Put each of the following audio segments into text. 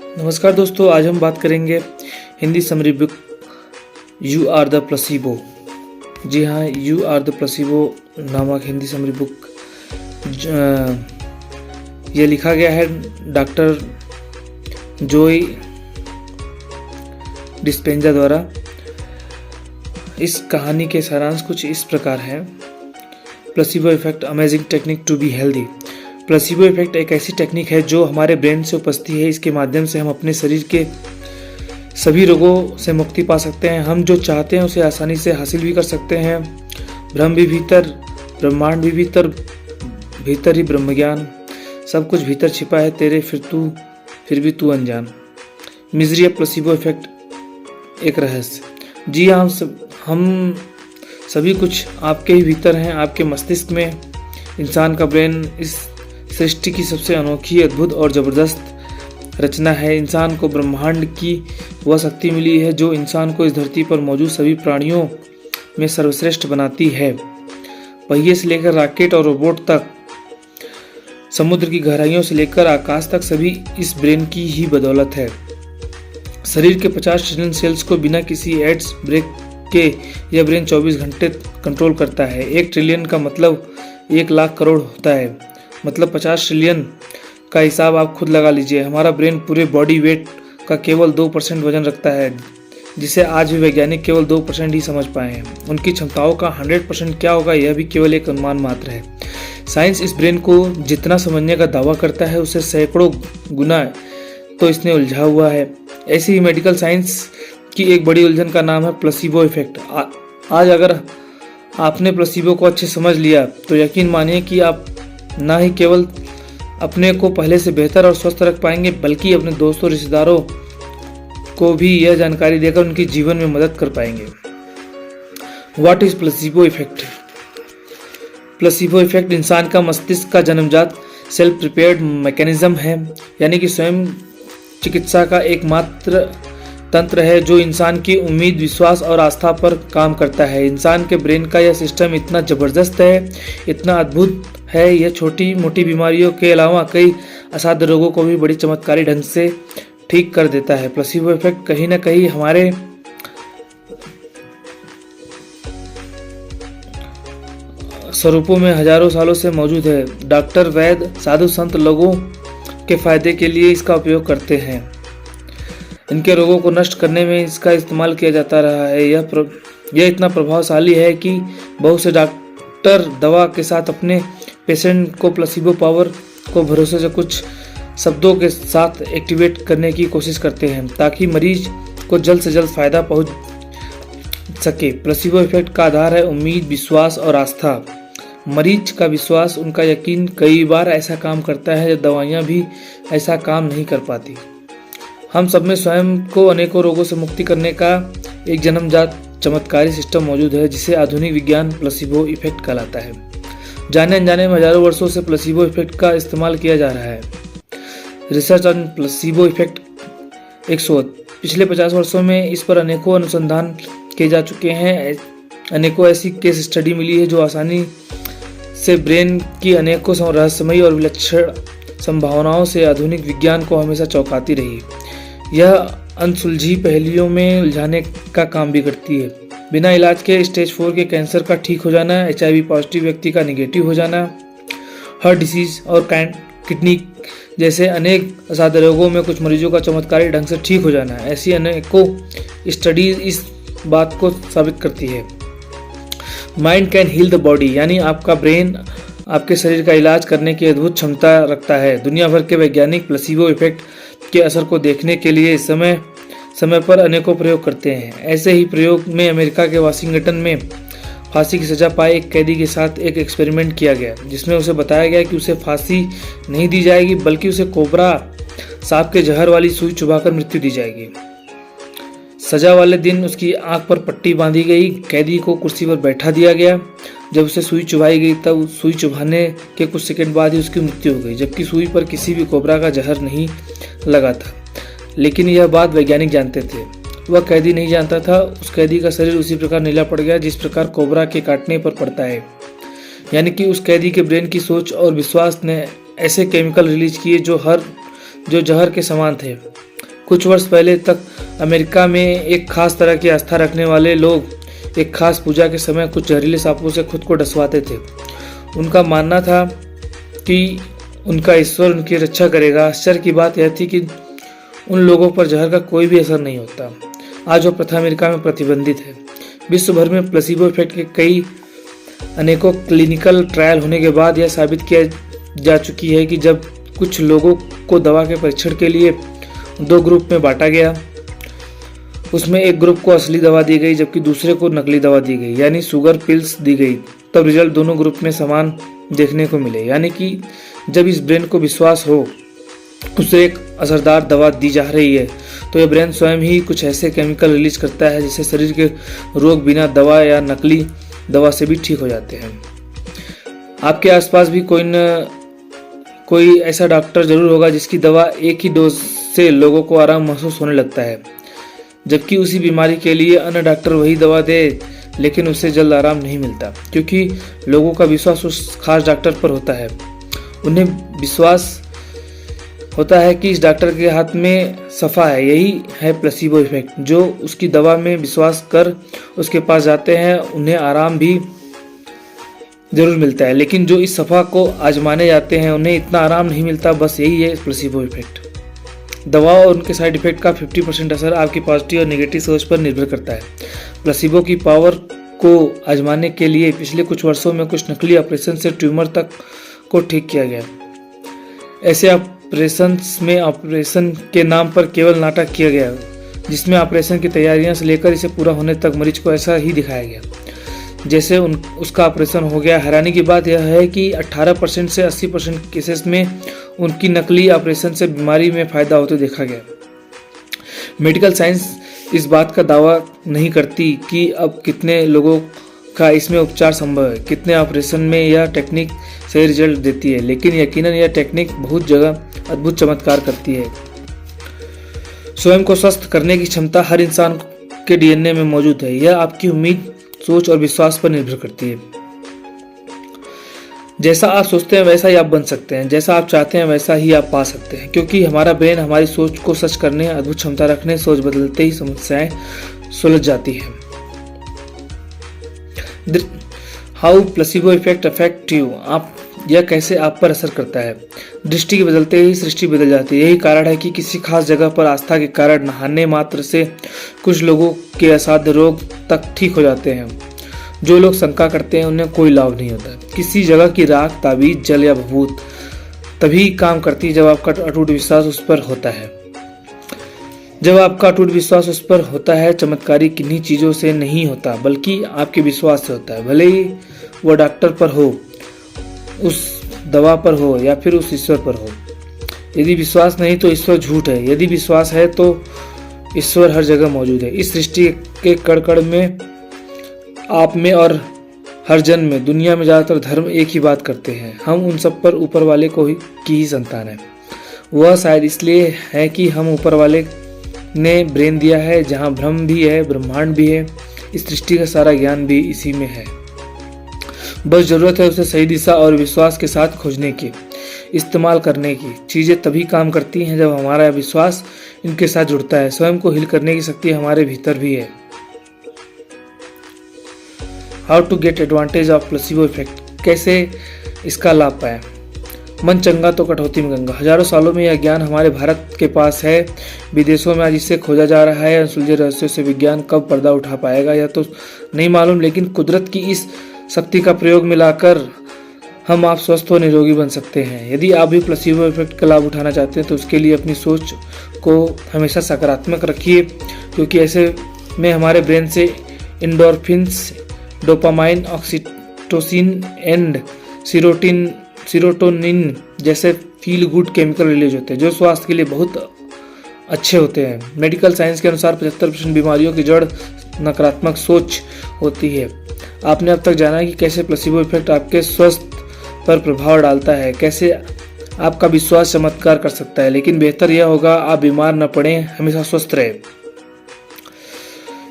नमस्कार दोस्तों, आज हम बात करेंगे Hindi summary book you are the placebo. जी हाँ, यू आर द प्लेसिबो नामक हिंदी समरी बुक ये लिखा गया है डॉक्टर जोई डिस्पेंजा द्वारा। इस कहानी के सारांश कुछ इस प्रकार है। Placebo effect, amazing technique to be healthy. Placebo effect एक ऐसी टेक्निक है जो हमारे ब्रेन से उपजती है। इसके माध्यम से हम अपने शरीर के सभी रोगों से मुक्ति पा सकते हैं। हम जो चाहते हैं उसे आसानी से हासिल भी कर सकते हैं। ब्रह्म भी भीतर, ब्रह्मांड भी भीतर, भीतर ही ब्रह्म ज्ञान। सब कुछ भीतर छिपा है तेरे, फिर भी तू अनजान। मिजरी ऑफ प्लेसिबो इफेक्ट एक रहस्य। जी हाँ, हम सभी कुछ आपके ही भीतर हैं, आपके मस्तिष्क में। इंसान का ब्रेन इस सृष्टि की सबसे अनोखी, अद्भुत और जबरदस्त रचना है। इंसान को ब्रह्मांड की वह शक्ति मिली है जो इंसान को इस धरती पर मौजूद सभी प्राणियों में सर्वश्रेष्ठ बनाती है। पहिए से लेकर रॉकेट और रोबोट तक, समुद्र की गहराइयों से लेकर आकाश तक, सभी इस ब्रेन की ही बदौलत है। शरीर के 50 ट्रिलियन सेल्स को बिना किसी एड्स ब्रेक के यह ब्रेन 24 घंटे कंट्रोल करता है। 1 ट्रिलियन का मतलब 1 लाख करोड़ होता है। मतलब 50 ट्रिलियन का हिसाब आप खुद लगा लीजिए। हमारा ब्रेन पूरे बॉडी वेट का केवल 2% वजन रखता है, जिसे आज भी वैज्ञानिक केवल 2% ही समझ पाए हैं। उनकी क्षमताओं का 100% क्या होगा, यह भी केवल एक अनुमान मात्र है। साइंस इस ब्रेन को जितना समझने का दावा करता है उससे सैकड़ों गुना तो इसने उलझा हुआ है। ऐसी ही मेडिकल साइंस की एक बड़ी उलझन का नाम है प्लेसिबो इफेक्ट। आज अगर आपने प्लेसिबो को अच्छे समझ लिया तो यकीन मानिए कि आप ना ही केवल अपने को पहले से बेहतर और स्वस्थ रख पाएंगे, बल्कि अपने दोस्तों, रिश्तेदारों को भी यह जानकारी देकर उनके जीवन में मदद कर पाएंगे। What is placebo effect? Placebo effect इंसान का मस्तिष्क का जन्मजात सेल्फ प्रिपेयर्ड मैकेनिज्म है, यानी कि स्वयं चिकित्सा का एकमात्र तंत्र है जो इंसान की उम्मीद, विश्वास और आस्था पर काम करता है। इंसान के ब्रेन का यह सिस्टम इतना जबरदस्त है, इतना अद्भुत है, यह छोटी मोटी बीमारियों के अलावा कई असाध्य रोगों को भी बड़ी चमत्कारी ढंग से ठीक कर देता है। प्लेसिबो इफेक्ट कहीं ना कहीं हमारे स्वरूपों में हजारों सालों से मौजूद है। डॉक्टर, वैद्य, साधु संत लोगों के फायदे के लिए इसका उपयोग करते हैं। इनके रोगों को नष्ट करने में इसका इस्तेमाल किया जाता रहा है। यह इतना प्रभावशाली है कि बहुत से डॉक्टर दवा के साथ अपने पेशेंट को प्लेसिबो पावर को भरोसे से कुछ शब्दों के साथ एक्टिवेट करने की कोशिश करते हैं ताकि मरीज को जल्द से जल्द फायदा पहुंच सके। प्लेसिबो इफेक्ट का आधार है उम्मीद, विश्वास और आस्था। मरीज का विश्वास, उनका यकीन कई बार ऐसा काम करता है जब दवाइयाँ भी ऐसा काम नहीं कर पाती। हम सब में स्वयं को अनेकों रोगों से मुक्ति करने का एक जन्मजात चमत्कारी सिस्टम मौजूद है जिसे आधुनिक विज्ञान प्लेसिबो इफेक्ट कहलाता है। जाने अनजाने में हजारों वर्षों से प्लेसिबो इफेक्ट का इस्तेमाल किया जा रहा है। रिसर्च ऑन प्लेसिबो इफेक्ट एक शोध। पिछले 50 वर्षों में इस पर अनेकों अनुसंधान किए जा चुके हैं। अनेकों ऐसी केस स्टडी मिली है जो आसानी से ब्रेन की अनेकों रहस्यमयी और विलक्षण संभावनाओं से आधुनिक विज्ञान को हमेशा चौंकाती रही। यह अनसुलझी पहेलियों में उलझाने का काम भी करती है। बिना इलाज के स्टेज 4 के कैंसर का ठीक हो जाना, HIV पॉजिटिव व्यक्ति का निगेटिव हो जाना, हार्ट डिसीज और किडनी जैसे अनेक असाध्य रोगों में कुछ मरीजों का चमत्कारी ढंग से ठीक हो जाना, ऐसी अनेकों स्टडीज इस बात को साबित करती है। Mind can heal the body, यानी आपका ब्रेन आपके शरीर का इलाज करने की अद्भुत क्षमता रखता है। दुनिया भर के वैज्ञानिक प्लेसिबो इफेक्ट के असर को देखने के लिए समय समय पर अनेकों प्रयोग करते हैं। ऐसे ही प्रयोग में अमेरिका के वाशिंगटन में फांसी की सजा पाए एक कैदी के साथ एक एक्सपेरिमेंट किया गया, जिसमें उसे बताया गया कि उसे फांसी नहीं दी जाएगी, बल्कि उसे कोबरा सांप के जहर वाली सुई चुभाकर मृत्यु दी जाएगी। सजा वाले दिन उसकी आंख पर पट्टी बांधी गई, कैदी को कुर्सी पर बैठा दिया गया। जब उसे सुई चुभाई गई तब सुई चुभाने के कुछ सेकंड बाद ही उसकी मृत्यु हो गई, जबकि सुई पर किसी भी कोबरा का जहर नहीं लगा था। लेकिन यह बात वैज्ञानिक जानते थे, वह कैदी नहीं जानता था। उस कैदी का शरीर उसी प्रकार नीला पड़ गया जिस प्रकार कोबरा के काटने पर पड़ता है। यानी कि उस कैदी के ब्रेन की सोच और विश्वास ने ऐसे केमिकल रिलीज किए जो जहर के समान थे। कुछ वर्ष पहले तक अमेरिका में एक खास तरह की आस्था रखने वाले लोग एक खास पूजा के समय कुछ जहरीले सांपों से खुद को डसवाते थे। उनका मानना था कि उनका ईश्वर उनकी रक्षा करेगा। आश्चर्य की बात यह थी कि उन लोगों पर जहर का कोई भी असर नहीं होता। आज वह प्रथा अमेरिका में प्रतिबंधित है। विश्व भर में प्लेसिबो इफेक्ट के अनेकों क्लिनिकल ट्रायल होने के बाद यह साबित किया जा चुकी है कि जब कुछ लोगों को दवा के परीक्षण के लिए 2 ग्रुप में बांटा गया, उसमें एक ग्रुप को असली दवा दी गई जबकि दूसरे को नकली दवा दी गई, यानी शुगर पिल्स दी गई, तब रिजल्ट दोनों ग्रुप में समान देखने को मिले। यानी कि जब इस ब्रेन को विश्वास हो उसे एक असरदार दवा दी जा रही है तो यह ब्रेन स्वयं ही कुछ ऐसे केमिकल रिलीज करता है जिससे शरीर के रोग बिना दवा या नकली दवा से भी ठीक हो जाते हैं। आपके आसपास भी कोई ऐसा डॉक्टर जरूर होगा जिसकी दवा एक ही डोज से लोगों को आराम महसूस होने लगता है, जबकि उसी बीमारी के लिए अन्य डॉक्टर वही दवा दे लेकिन उससे जल्द आराम नहीं मिलता, क्योंकि लोगों का विश्वास उस खास डॉक्टर पर होता है। उन्हें विश्वास होता है कि इस डॉक्टर के हाथ में सफा है। यही है प्लेसिबो इफेक्ट। जो उसकी दवा में विश्वास कर उसके पास जाते हैं उन्हें आराम भी जरूर मिलता है, लेकिन जो इस सफा को आजमाने जाते हैं उन्हें इतना आराम नहीं मिलता। बस यही है प्लेसिबो इफेक्ट। दवा और उनके साइड इफेक्ट का 50% असर आपकी पॉजिटिव और नेगेटिव सोच पर निर्भर करता है। प्लेसिबो की पावर को आजमाने के लिए पिछले कुछ वर्षों में कुछ नकली ऑपरेशन से ट्यूमर तक को ठीक किया गया। ऐसे ऑपरेशंस में ऑपरेशन के नाम पर केवल नाटक किया गया, जिसमें ऑपरेशन की तैयारियां से लेकर इसे पूरा होने तक मरीज को ऐसा ही दिखाया गया जैसे उसका ऑपरेशन हो गया। हैरानी की बात यह है कि 18% से 80% केसेस में उनकी नकली ऑपरेशन से बीमारी में फायदा होते देखा गया। मेडिकल साइंस इस बात का दावा नहीं करती कि अब कितने लोगों का इसमें उपचार संभव है, कितने ऑपरेशन में यह टेक्निक सही रिजल्ट देती है, लेकिन यकीनन यह टेक्निक बहुत जगह अद्भुत चमत्कार करती है। स्वयं को स्वस्थ करने की क्षमता हर इंसान के डीएनए में मौजूद है। यह आपकी उम्मीद, सोच और विश्वास पर निर्भर करती है। जैसा आप सोचते हैं वैसा ही आप बन सकते हैं, जैसा आप चाहते हैं वैसा ही आप पा सकते हैं, क्योंकि हमारा ब्रेन हमारी सोच को सच करने, अद्भुत क्षमता रखने, सोच बदलते ही समस्याएं सुलझ जाती है। How placebo effect affect you, आप यह कैसे आप पर असर करता है। दृष्टि के बदलते ही सृष्टि बदल जाती है। यही कारण है कि किसी खास जगह पर आस्था के कारण नहाने मात्र से कुछ लोगों के असाध्य रोग तक ठीक हो जाते हैं। जो लोग शंका करते हैं उन्हें कोई लाभ नहीं होता। किसी जगह की राख, ताबीज, जल या भभूत तभी काम करती है जब आपका अटूट विश्वास उस पर होता है। जब आपका अटूट विश्वास उस पर होता है, चमत्कारी किन्हीं चीजों से नहीं होता बल्कि आपके विश्वास से होता है। भले ही वह डॉक्टर पर हो, उस दवा पर हो या फिर उस ईश्वर पर हो। यदि विश्वास नहीं तो ईश्वर झूठ है, यदि विश्वास है तो ईश्वर हर जगह मौजूद है। इस सृष्टि के कण में, आप में और हर जन में। दुनिया में ज्यादातर धर्म एक ही बात करते हैं, हम उन सब पर ऊपर वाले की ही संतान है। वह शायद इसलिए है कि हम ऊपर वाले ने ब्रेन दिया है, जहाँ ब्रह्म भी है, ब्रह्मांड भी है, इस सृष्टि का सारा ज्ञान भी इसी में है। बस जरूरत है उसे सही दिशा और विश्वास के साथ खोजने की, इस्तेमाल करने की। चीजें तभी काम करती हैं जब हमारा विश्वास इनके साथ जुड़ता है। स्वयं को हील करने की शक्ति हमारे भीतर भी है। How to get advantage of placebo effect, कैसे इसका लाभ पाएं। मन चंगा तो कटौती में गंगा। हजारों सालों में यह ज्ञान हमारे भारत के पास है, विदेशों में आज इसे खोजा जा रहा है। अनसुलझे रहस्यों से विज्ञान कब पर्दा उठा पाएगा यह तो नहीं मालूम, लेकिन कुदरत की इस शक्ति का प्रयोग मिलाकर हम आप स्वस्थ और निरोगी बन सकते हैं। यदि आप भी प्लेसिबो इफेक्ट का लाभ उठाना चाहते हैं तो उसके लिए अपनी सोच को हमेशा सकारात्मक रखिए, क्योंकि ऐसे में हमारे ब्रेन से इंडोर्फिन्स, डोपामाइन, ऑक्सीटोसिन एंड सीरोटोनिन जैसे फील गुड केमिकल रिलीज होते हैं, जो स्वास्थ्य के लिए बहुत अच्छे होते हैं। मेडिकल साइंस के अनुसार 75% बीमारियों की जड़ नकारात्मक सोच होती है। आपने अब तक जाना कि कैसे प्लेसिबो इफेक्ट आपके स्वास्थ्य पर प्रभाव डालता है, कैसे आपका विश्वास चमत्कार कर सकता है, लेकिन बेहतर यह होगा आप बीमार न पड़े, हमेशा स्वस्थ रहे।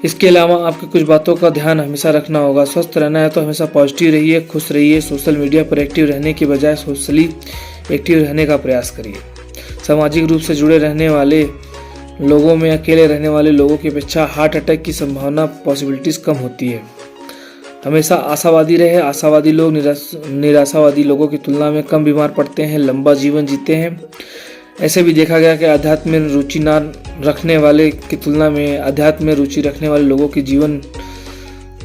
इसके अलावा आपकी कुछ बातों का ध्यान हमेशा रखना होगा। स्वस्थ रहना है तो हमेशा पॉजिटिव रहिए, खुश रहिए। सोशल मीडिया पर एक्टिव रहने की बजाय सोशली एक्टिव रहने का प्रयास करिए। सामाजिक रूप से जुड़े रहने वाले लोगों में अकेले रहने वाले लोगों की अपेक्षा हार्ट अटैक की संभावना पॉसिबिलिटीज कम होती है। हमेशा आशावादी रहे। आशावादी लोग निराशावादी लोगों की तुलना में कम बीमार पड़ते हैं, लंबा जीवन जीते हैं। ऐसे भी देखा गया कि अध्यात्म में रुचि न रखने वाले की तुलना में अध्यात्म में रुचि रखने वाले लोगों की जीवन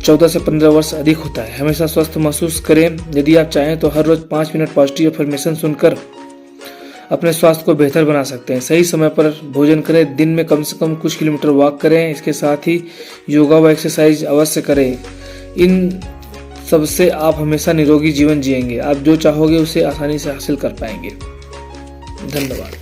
14 से 15 वर्ष अधिक होता है। हमेशा स्वस्थ महसूस करें। यदि आप चाहें तो हर रोज 5 मिनट पॉजिटिव अफर्मेशन सुनकर अपने स्वास्थ्य को बेहतर बना सकते हैं। सही समय पर भोजन करें। दिन में कम से कम कुछ किलोमीटर वॉक करें। इसके साथ ही योगा व एक्सरसाइज अवश्य करें। इन सबसे आप हमेशा निरोगी जीवन जिएंगे। आप जो चाहोगे उसे आसानी से हासिल कर पाएंगे। धन्यवाद।